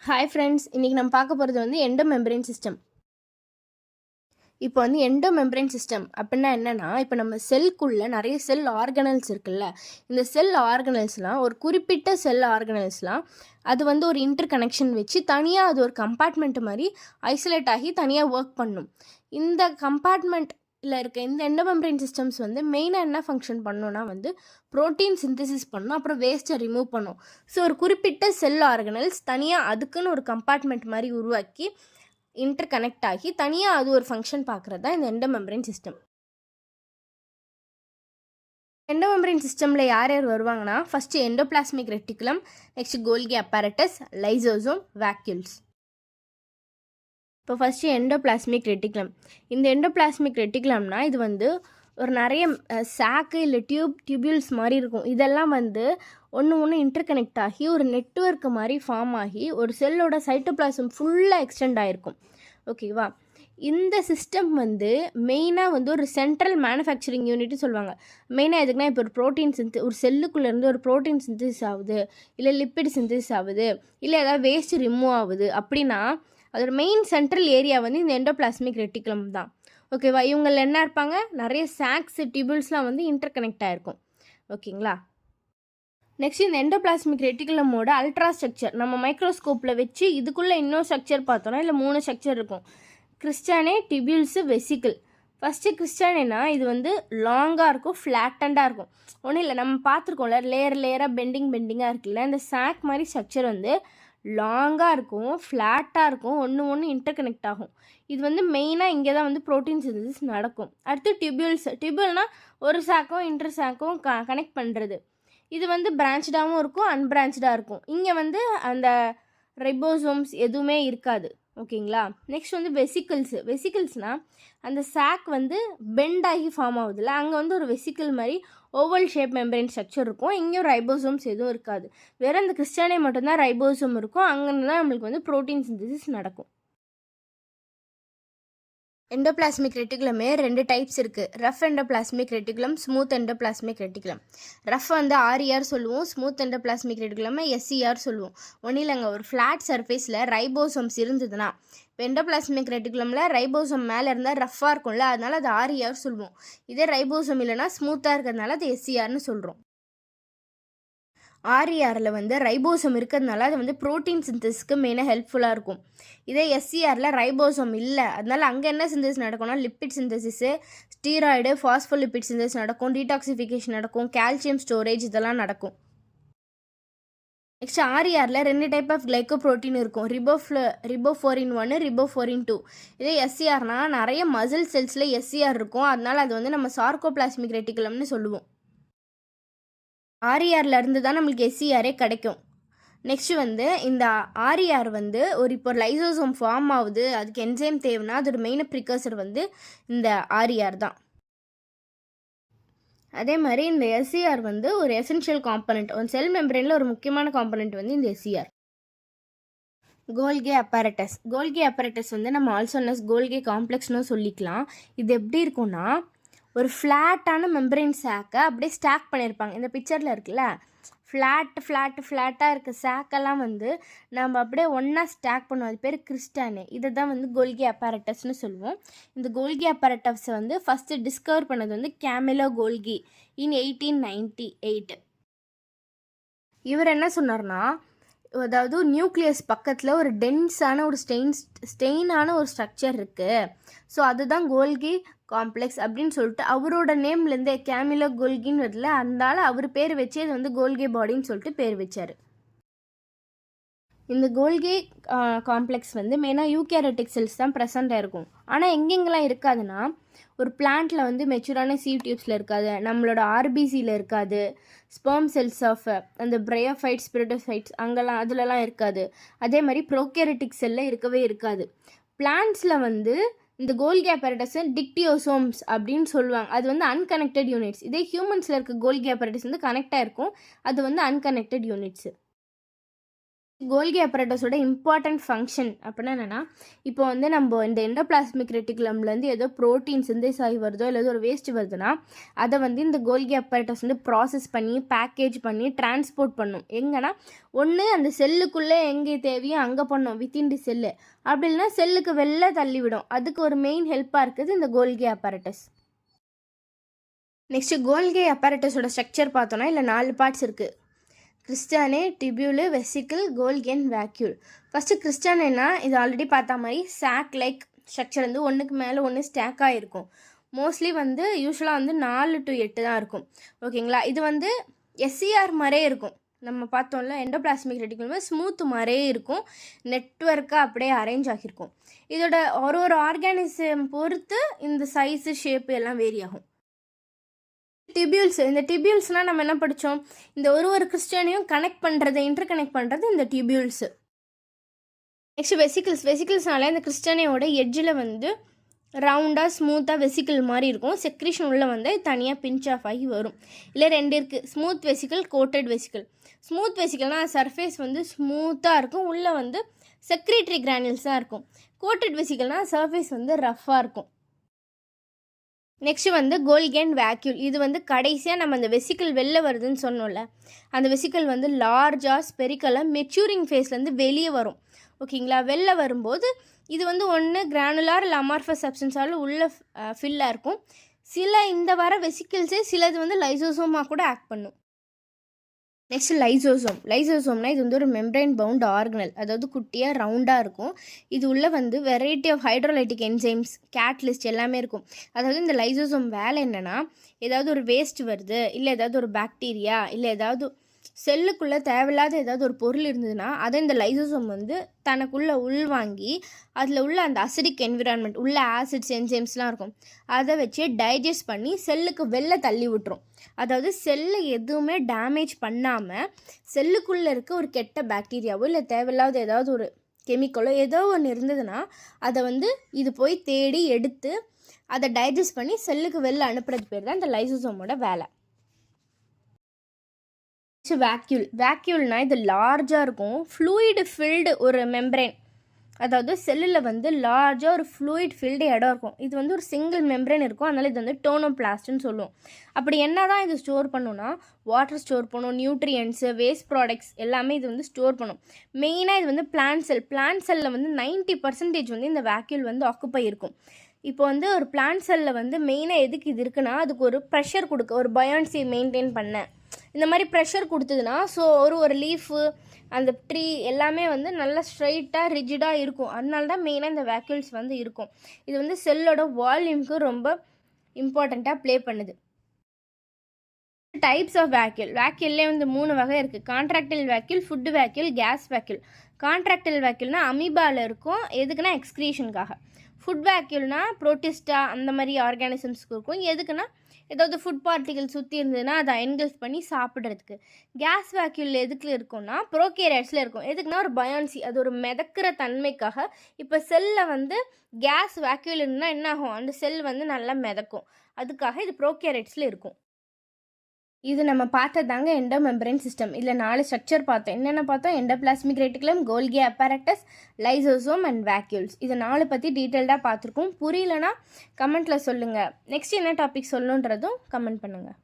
Hi friends, இன்றைக்கி நம்ம பார்க்க போகிறது வந்து எண்டோமெம்பரேன் சிஸ்டம். இப்போ வந்து எண்டோமெம்பரேன் சிஸ்டம் அப்படின்னா என்னென்னா, இப்போ நம்ம செல்குள்ளே நிறைய செல் ஆர்கனல்ஸ் இருக்குல்ல, இந்த செல் ஆர்கனல்ஸ்லாம் ஒரு குறிப்பிட்ட செல் ஆர்கனல்ஸ்லாம் அது வந்து ஒரு இன்டர் கனெக்ஷன் வச்சு தனியாக அது ஒரு கம்பார்ட்மெண்ட் மாதிரி ஐசோலேட் ஆகி தனியாக ஒர்க் பண்ணும். இந்த கம்பார்ட்மெண்ட் இருக்க இந்த எண்டோமெம்பரேன் சிஸ்டம்ஸ் வந்து மெயினாக என்ன ஃபங்க்ஷன் பண்ணணும்னா வந்து ப்ரோட்டீன் சிந்தசிஸ் பண்ணணும், அப்புறம் வேஸ்ட்டை ரிமூவ் பண்ணும். ஸோ ஒரு குறிப்பிட்ட செல் ஆர்கனல்ஸ் தனியாக அதுக்குன்னு ஒரு கம்பார்ட்மெண்ட் மாதிரி உருவாக்கி இன்டர் கனெக்ட் ஆகி தனியாக அது ஒரு ஃபங்க்ஷன் பார்க்குறது தான் இந்த எண்டோமெம்பரேன் சிஸ்டம். எண்டோமெம்பரேன் சிஸ்டமில் யார் யார் வருவாங்கன்னா, first endoplasmic reticulum, next Golgi apparatus, lysosome, vacuoles. இப்போ ஃபஸ்ட்டு எண்டோபிளாஸ்மிக் ரெட்டிகுலம். இந்த எண்டோபிளாஸ்மிக் ரெட்டிகுலம்னா இது வந்து ஒரு நிறைய சாக்கு இல்லை டியூபியூல்ஸ் மாதிரி இருக்கும். இதெல்லாம் வந்து ஒன்று இன்டர் கனெக்ட் ஆகி ஒரு நெட்வொர்க் மாதிரி ஃபார்ம் ஆகி ஒரு செல்லோட சைட்டோபிளாசம் ஃபுல்லாக எக்ஸ்டெண்ட் ஆகிருக்கும். ஓகேவா? இந்த சிஸ்டம் வந்து மெயினாக வந்து ஒரு சென்ட்ரல் மேனுஃபேக்சரிங் யூனிட்னு சொல்லுவாங்க. மெயினாக எதுக்குன்னா, இப்போ ஒரு ப்ரோட்டீன் ஒரு செல்லுக்குள்ளேருந்து ஒரு ப்ரோட்டீன் சிந்தசிஸ் ஆகுது, இல்லை லிப்பிட் சிந்தசிஸ் ஆகுது, இல்லை ஏதாவது வேஸ்ட் ரிமூவ் ஆகுது அப்படின்னா அதோட மெயின் சென்ட்ரல் ஏரியா வந்து இந்த எண்டோபிளாஸ்மிக் ரெட்டிகுலம் தான். ஓகேவா? இவங்களில் என்ன இருப்பாங்க, நிறைய சாக்ஸ் டியூபிள்ஸ்லாம் வந்து இன்டர் கனெக்ட் ஆகிருக்கும். ஓகேங்களா? நெக்ஸ்ட் இந்த எண்டோபிளாஸ்மிக் ரெட்டிகுலமோட அல்ட்ரா ஸ்ட்ரக்சர் நம்ம மைக்ரோஸ்கோப்பில் வச்சு இதுக்குள்ளே இன்னொரு ஸ்ட்ரக்சர் பார்த்தோன்னா இல்லை 3 ஸ்ட்ரக்சர் இருக்கும். கிறிஸ்டானே, டிபியூல்ஸு, வெசிக்கிள். ஃபஸ்ட்டு கிறிஸ்டானேனா இது வந்து லாங்காக இருக்கும், ஃப்ளாட்டண்டாக இருக்கும். ஒன்றும் இல்லை, நம்ம பார்த்துருக்கோம்ல லேயராக பெண்டிங்காக இருக்குல்ல, இந்த சாக் மாதிரி ஸ்ட்ரக்சர் வந்து லாங்காக இருக்கும், ஃப்ளாட்டாக இருக்கும், ஒன்று இன்டர் கனெக்ட் ஆகும். இது வந்து மெயினாக இங்கே தான் வந்து ப்ரோட்டீன் சிந்தசிஸ் நடக்கும். அடுத்து டியூபியூல்னால் ஒரு சாக்கும் இன்டர் சாக்கும் கனெக்ட் பண்ணுறது. இது வந்து பிரான்ச்சாகவும் இருக்கும், அன்பிரான்ச்சாக இருக்கும். இங்கே அந்த ரைபோசோம்ஸ் எதுவுமே இருக்காது. ஓகேங்களா? நெக்ஸ்ட் வந்து வெசிக்கிள்ஸ்னால் அந்த சாக் வந்து பெண்ட் ஆகி ஃபார்ம் ஆகுதுல்ல, அங்கே ஒரு வெசிக்கிள் மாதிரி ஓவல் ஷேப் மெம்பரேன் ஸ்ட்ரக்சர் இருக்கும். இங்கேயும் ரைபோசோம்ஸ் எதுவும் இருக்காது. வேறு அந்த கிறிஸ்டானே மட்டும்தான் ரைபோசோம் இருக்கும். அங்கேருந்து தான் நம்மளுக்கு ப்ரோட்டீன் சிந்தசிஸ் நடக்கும். எண்டோபிளாஸ்மிக் ரெட்டிகுலமே 2 டைப்ஸ் இருக்குது. Rough endoplasmic reticulum, smooth endoplasmic reticulum. Rough வந்து RER சொல்லுவோம், ஸ்மூத் எண்டோபிளாஸ்மிக் ரெட்டிகுலம் SER சொல்லுவோம். ஒன்றும் இல்லைங்க, ஒரு ஃப்ளாட் சர்ஃபேஸில் ரைபோசோம்ஸ் இருந்ததுன்னா, இப்போ எண்டோபிளாஸ்மிக் ரெட்டிகுலமில் ரைபோசோம் மேலே இருந்தால் ரஃப்பாக இருக்கும்ல, அதனால் அது RER சொல்லுவோம். இதே ரைபோசோம் இல்லைனா ஸ்மூத்தாக இருக்கிறதுனால அது SERன்னு சொல்கிறோம். RERல ரைபோசோம் இருக்கிறதுனால அது ப்ரோட்டீன் சிந்தசிஸ்க்கு மெயினாக ஹெல்ப்ஃபுல்லாக இருக்கும். இதே SERல ரைபோசோம் இல்லை, அதனால் அங்கே என்ன சிந்தசிஸ் நடக்கும்னா லிப்பிட் சிந்தசிஸு, ஸ்டீராய்டு, ஃபாஸ்ஃபோலிப்பிட் சிந்தசிஸ் நடக்கும், டீடாக்சிஃபிகேஷன் நடக்கும், கால்சியம் ஸ்டோரேஜ் இதெல்லாம் நடக்கும். நெக்ஸ்ட் RERல 2 டைப் ஆஃப் கிளைக்கோப்ரோட்டீன் இருக்கும். ரிபோஃபோரின் 1, ரிபோஃபோரின் 2. இதே SERனா நிறைய மசில் செல்ஸில் SER இருக்கும், அதனால் அது நம்ம சார்கோபிளாஸ்மிக் ரெட்டிகுலம்னு சொல்லுவோம். RERல இருந்து தான் நம்மளுக்கு SERே கிடைக்கும். நெக்ஸ்ட் இந்த RER இப்போ லைசோசோம் ஃபார்ம் ஆகுது, அதுக்கு என்சைம் தேவைன்னா அதோட மெயின் ப்ரிகர்சர் இந்த RER தான். அதே மாதிரி இந்த SER ஒரு எசென்ஷியல் காம்பனண்ட், ஒரு செல் மெம்பரேனில் ஒரு முக்கியமான காம்பனண்ட் இந்த SER. கோல்கி அப்பரேட்டஸ் நம்ம ஆல்சோனஸ் கோல்கி காம்ப்ளெக்ஸ்னு சொல்லிக்கலாம். இது எப்படி இருக்கும்னா, ஒரு ஃப்ளாட்டான மெம்பரேன் சாக்கை அப்படியே ஸ்டாக் பண்ணியிருப்பாங்க. இந்த பிக்சரில் இருக்குல்ல, ஃப்ளாட்டாக இருக்க சாக்கெல்லாம் நம்ம அப்படியே ஒன்றா ஸ்டாக் பண்ணுவோம். அது பேர் கிறிஸ்டானே. இதை தான் கோல்கி அப்பரேட்டஸ்னு சொல்லுவோம். இந்த கோல்கி அப்பரேட்டஸை ஃபஸ்ட்டு டிஸ்கவர் பண்ணது கேமிலோ கோல்கி இன் 1898. இவர் என்ன சொன்னார்னா, அதாவது நியூக்ளியஸ் பக்கத்தில் ஒரு டென்ஸான ஒரு ஸ்டெயினான ஒரு ஸ்ட்ரக்சர் இருக்குது, ஸோ அதுதான் கோல்கி காம்ப்ளெக்ஸ் அப்படின்னு சொல்லிட்டு அவரோட நேம்லேருந்தே கேமிலோ கோல்கின்னு வரல, அதனால அவர் பேர் வச்சு அது கோல்கி பாடின்னு சொல்லிட்டு பேர் வச்சார். இந்த கோல்கி காம்ப்ளெக்ஸ் மெயினாக யூகேரியோட்டிக் செல்ஸ் தான் ப்ரெசண்ட்டாக இருக்கும். ஆனால் எங்கெங்கெல்லாம் இருக்காதுன்னா, ஒரு பிளான்ட்டில் மெச்சூரான டியூப்ஸில் இருக்காது, நம்மளோட RBCயில் இருக்காது, ஸ்பெர்ம் செல்ஸ் ஆஃப் அந்த பிரையோஃபைட்ஸ், ஸ்பிரிட்டோஃபைட்ஸ் அங்கெல்லாம் அதிலலாம் இருக்காது. அதே மாதிரி ப்ரோகேரியோட்டிக் செல்லில் இருக்கவே இருக்காது. பிளான்ட்ஸில் இந்த கோல்கி அப்பரேட்டஸ் டிக்டியோசோம்ஸ் அப்படின்னு சொல்லுவாங்க. அது அன்கனெக்டட் யூனிட்ஸ். இதே ஹியூமன்ஸில் இருக்க கோல்கி அப்பரேட்டஸ் கனெக்டாக இருக்கும், அது அன்கனெக்டட் யூனிட்ஸு. கோல்கி அப்பரேட்டஸோட இம்பார்ட்டன்ட் ஃபங்க்ஷன் அப்படின்னா என்னென்னா, இப்போ வந்து நம்ம இந்த எண்டோபிளாஸ்மிக் ரெட்டிகுலம்லேருந்து ஏதோ ப்ரோட்டீன் சிந்தேஸ் ஆகி வருதோ இல்லை ஏதோ ஒரு வேஸ்ட் வருதுன்னா அதை வந்து இந்த கோல்கி அப்பரேட்டஸ் வந்து ப்ராசஸ் பண்ணி பேக்கேஜ் பண்ணி டிரான்ஸ்போர்ட் பண்ணும். எங்கன்னா ஒன்று அந்த செல்லுக்குள்ளே எங்கே தேவையோ அங்கே பண்ணும் வித்தின் தி செல்லு, அப்படி இல்லைன்னா செல்லுக்கு வெளில தள்ளிவிடும். அதுக்கு ஒரு மெயின் ஹெல்ப்பாக இருக்குது இந்த கோல்கி அப்பரேட்டஸ். நெக்ஸ்ட்டு கோல்கி அப்பரேட்டஸோட ஸ்ட்ரக்சர் பார்த்தோன்னா இல்லை 4 பார்ட்ஸ் இருக்குது. கிறிஸ்டானே, tubule, vesicle, Golgi and vacuole. First கிறிஸ்டானேனா இது ஆல்ரெடி பார்த்தா மாதிரி சாக் லைக் ஸ்ட்ரக்சர் வந்து ஒன்றுக்கு மேலே ஒன்று ஸ்டாக்காக இருக்கும். மோஸ்ட்லி வந்து யூஸ்வலாக வந்து 4 to 8 தான் இருக்கும். ஓகேங்களா, இது வந்து எஸ்சிஆர் மாதிரியே இருக்கும். நம்ம பார்த்தோம்ல எண்டோபிளாஸ்மிக் ரெட்டிகுலம் ஸ்மூத் மாதிரியே இருக்கும். நெட்வொர்க்காக அப்படியே அரேஞ்ச் ஆகியிருக்கும். இதோட ஒரு ஆர்கானிசம் பொறுத்து இந்த சைஸு ஷேப்பு எல்லாம் வேரி ஆகும். டிபியூல்ஸ், இந்த டிபியூல்ஸ்னால் நம்ம என்ன படித்தோம், இந்த ஒரு கிறிஸ்டியனையும் கனெக்ட் பண்ணுறது, இன்டர் கனெக்ட் பண்ணுறது இந்த டிபியூல்ஸு. நெக்ஸ்ட் வெசிக்கிள்ஸ்னால இந்த கிறிஸ்டியனையோட எட்ஜில் வந்து ரவுண்டாக ஸ்மூத்தாக வெசிக்கிள் மாதிரி இருக்கும். செக்ரீஷன் உள்ளே வந்து தனியாக பிஞ்ச் ஆஃப் ஆகி வரும். இல்லை 2 இருக்குது, smooth vesicle, coated vesicle. Smooth வெசிக்கிள்னால் சர்ஃபேஸ் வந்து ஸ்மூத்தாக இருக்கும், உள்ளே வந்து செக்ரேட்டரி கிரானியூல்ஸ் தான் இருக்கும். கோட்டட் வெசிக்கிள்னால் சர்ஃபேஸ் வந்து ரஃப்பாக இருக்கும். நெக்ஸ்ட்டு வந்து கோல்கி அண்ட் வேக்யூல். இது வந்து கடைசியாக நம்ம அந்த வெசிக்கிள் வெளில வருதுன்னு சொன்னோம்ல, அந்த வெசிக்கிள் வந்து லார்ஜாக ஸ்பெரிக்கலாக மெச்சூரிங் ஃபேஸ்லேருந்து வெளியே வரும். ஓகேங்களா, வெளில வரும்போது இது வந்து ஒன்று கிரானுலார் இல்லை அமார்ஃபஸ் சப்ஸ்டன்ஸால் உள்ள ஃபில்லாக இருக்கும். சில இந்த வர வெசிக்கிள்ஸே சிலது வந்து லைசோசோமாக கூட ஆக்ட் பண்ணும். நெக்ஸ்ட் லைசோசோம்னா இது வந்து ஒரு மெம்ப்ரைன் பவுண்ட் ஆர்கனல், அதாவது குட்டியாக ரவுண்டாக இருக்கும். இது உள்ள வந்து variety of hydrolytic enzymes, catalyst எல்லாமே இருக்கும். அதாவது இந்த லைசோசோம் வேலை என்னென்னா, ஏதாவது ஒரு வேஸ்ட் வருது, இல்லை ஏதாவது ஒரு பாக்டீரியா, இல்லை ஏதாவது செல்லுக்குள்ளே தேவையில்லாத ஏதாவது ஒரு பொருள் இருந்ததுன்னா அதை இந்த லைசோசோம் வந்து தனக்குள்ளே உள்வாங்கி அதில் உள்ள அந்த அசிடிக் என்விரான்மெண்ட் உள்ள ஆசிட்ஸ் என்சைம்ஸ்லாம் இருக்கும், அதை வச்சு டைஜஸ்ட் பண்ணி செல்லுக்கு வெளில தள்ளி விட்டுரும். அதாவது செல்லை எதுவுமே டேமேஜ் பண்ணாமல் செல்லுக்குள்ளே இருக்க ஒரு கெட்ட பாக்டீரியாவோ இல்லை தேவையில்லாத ஏதாவது ஒரு கெமிக்கலோ ஏதோ ஒன்று இருந்ததுன்னா அதை வந்து இது போய் தேடி எடுத்து அதை டைஜஸ்ட் பண்ணி செல்லுக்கு வெளில அனுப்புறது பேர் தான் இந்த லைசோசோமோட வேலை. வேக்யூல்னால் இது லார்ஜாக இருக்கும், ஃப்ளூயிடு ஃபில்டு ஒரு மெம்ப்ரெயின். அதாவது செல்லில் வந்து லார்ஜாக ஒரு ஃப்ளூயிட் ஃபில்டு இடம் இருக்கும். இது வந்து ஒரு சிங்கிள் மெம்ப்ரெயின் இருக்கும், அதனால் இது வந்து டோனோபிளாஸ்ட்னு சொல்லுவோம். அப்படி என்ன தான் இது ஸ்டோர் பண்ணுன்னா, வாட்டர் ஸ்டோர் பண்ணும், நியூட்ரியன்ஸு, வேஸ்ட் ப்ராடக்ட்ஸ் எல்லாமே இது வந்து ஸ்டோர் பண்ணும். மெயினாக இது வந்து பிளான்ட் செல்லில் வந்து 90% வந்து இந்த வேக்யூல் வந்து ஆக்குப்பை இருக்கும். இப்போ வந்து ஒரு பிளான்ட் செல்லில் வந்து மெயினாக எதுக்கு இது இருக்குன்னா, அதுக்கு ஒரு ப்ரெஷர் கொடுக்க, ஒரு பயான்சி மெயின்டைன் பண்ண இந்த மாதிரி ப்ரெஷர் கொடுத்ததுன்னா ஸோ ஒரு லீஃபு அந்த ட்ரீ எல்லாமே வந்து நல்லா ஸ்ட்ரைட்டாக ரிஜிடாக இருக்கும். அதனால தான் மெயினாக இந்த வேக்யூல்ஸ் வந்து இருக்கும். இது வந்து செல்லோட வால்யூம்க்கு ரொம்ப இம்பார்ட்டண்ட்டாக ப்ளே பண்ணுது. டைப்ஸ் ஆஃப் வேக்யூல்லே வந்து 3 வகை இருக்குது. Contractile vacuole, food vacuole, gas vacuole. Contractile வேக்யூல்னா அமீபாவில் இருக்கும், எதுக்குன்னா எக்ஸ்க்ரீஷனுக்காக. ஃபுட் வேக்யூல்னா ப்ரோட்டிஸ்டா அந்த மாதிரி ஆர்கானிசம்ஸ்க்கு இருக்கும், எதுக்குன்னா ஏதாவது ஃபுட் பார்ட்டிகல் சுற்றி இருந்ததுன்னா அதை என்கல்ஃப் பண்ணி சாப்பிட்றதுக்கு. கேஸ் வேக்யூல் எதுக்கு இருக்கும்னா ப்ரோகேரியட்ஸில் இருக்கும், எதுக்குன்னா ஒரு பயான்சி, அது ஒரு மிதக்கிற தன்மைக்காக. இப்போ செல்லில் வந்து கேஸ் வேக்யூல் இருந்தால் என்ன ஆகும், அந்த செல் வந்து நல்லா மிதக்கும், அதுக்காக இது ப்ரோகேரியட்ஸில் இருக்கும். இது நம்ம பார்த்ததாங்க எண்டோமெம்பரேன் சிஸ்டம். இதில் 4 ஸ்ட்ரக்சர் பார்த்தோம். என்னென்ன பார்த்தோம், endoplasmic reticulum, கோல்கி apparatus, lysosome and vacuoles. இது 4 பற்றி டீட்டெயில்டாக பார்த்துருக்கோம். புரியலனா கமெண்ட்டில் சொல்லுங்கள். நெக்ஸ்ட் என்ன டாபிக் சொல்லணுன்றதும் கமெண்ட் பண்ணுங்கள்.